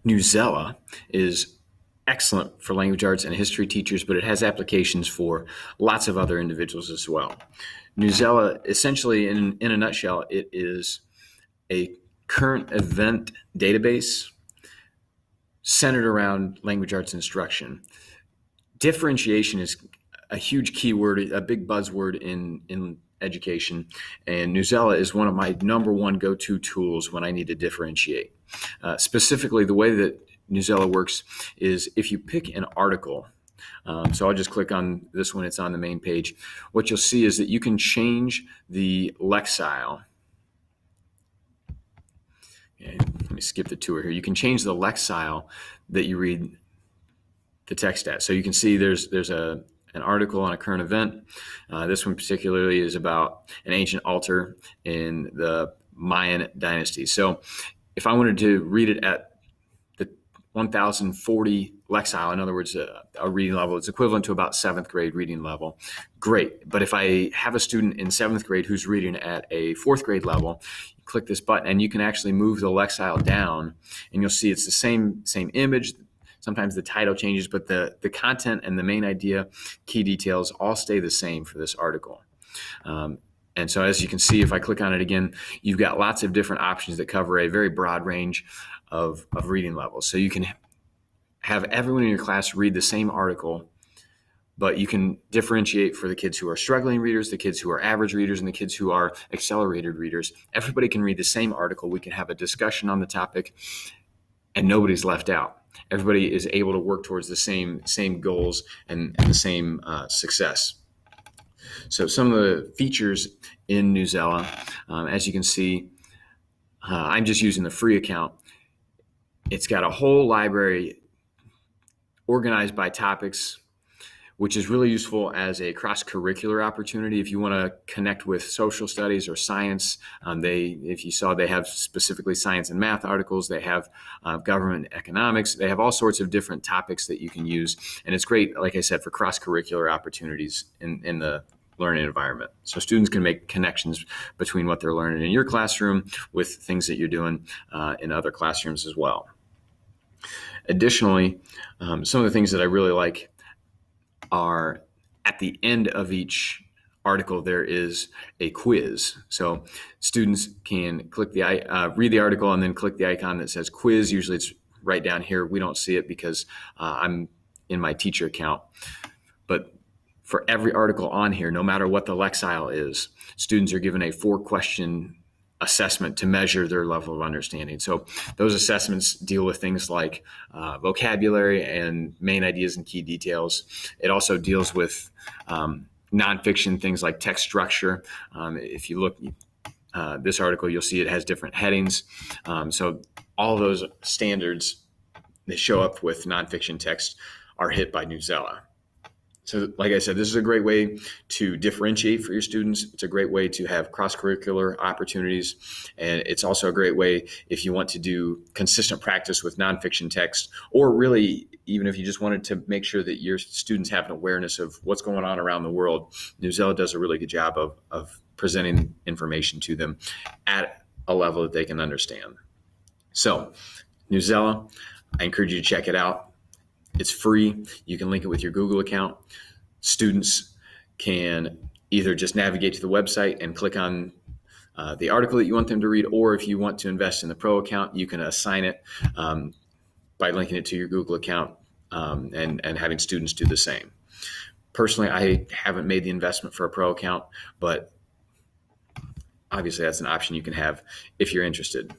Newsela is excellent for language arts and history teachers, but it has applications for lots of other individuals as well. Newsela, essentially, in a nutshell, it is a current event database centered around language arts instruction. Differentiation is a huge keyword, a big buzzword in education, and Newsela is one of my number one go-to tools when I need to differentiate. Specifically, the way that Newsela works is if you pick an article, so I'll just click on this one, it's on the main page. What you'll see is that you can change the lexile. Okay, let me skip the tour here. You can change the lexile that you read the text at. So you can see there's an article on a current event. This one particularly is about an ancient altar in the Mayan dynasty. So if I wanted to read it at the 1040 lexile, in other words, a reading level, it's equivalent to about 7th grade reading level, great. But if I have a student in 7th grade who's reading at a 4th grade level, you click this button and you can actually move the lexile down, and you'll see it's the same image. Sometimes the title changes, but the content and the main idea, key details, all stay the same for this article. And so as you can see, if I click on it again, you've got lots of different options that cover a very broad range of reading levels. So you can have everyone in your class read the same article, but you can differentiate for the kids who are struggling readers, the kids who are average readers, and the kids who are accelerated readers. Everybody can read the same article. We can have a discussion on the topic, and nobody's left out. Everybody is able to work towards the same goals and the same success. So some of the features in Newsela, as you can see, I'm just using the free account. It's got a whole library organized by topics, which is really useful as a cross-curricular opportunity. If you want to connect with social studies or science, if you saw, they have specifically science and math articles. They have government economics. They have all sorts of different topics that you can use. And it's great, like I said, for cross-curricular opportunities in the learning environment. So students can make connections between what they're learning in your classroom with things that you're doing in other classrooms as well. Additionally, some of the things that I really like are at the end of each article, there is a quiz. So students can click read the article and then click the icon that says quiz. Usually it's right down here. We don't see it because I'm in my teacher account. But for every article on here, no matter what the lexile is, students are given a 4-question assessment to measure their level of understanding. So those assessments deal with things like vocabulary and main ideas and key details. It also deals with nonfiction, things like text structure. If you look this article, you'll see it has different headings. So all those standards that show up with nonfiction text are hit by Newsela. So like I said, this is a great way to differentiate for your students. It's a great way to have cross-curricular opportunities. And it's also a great way if you want to do consistent practice with nonfiction text, or really, even if you just wanted to make sure that your students have an awareness of what's going on around the world. Newsela does a really good job of presenting information to them at a level that they can understand. So Newsela, I encourage you to check it out. It's free. You can link it with your Google account. Students can either just navigate to the website and click on the article that you want them to read, or if you want to invest in the Pro account, you can assign it by linking it to your Google account and having students do the same. Personally, I haven't made the investment for a Pro account, but obviously that's an option you can have if you're interested.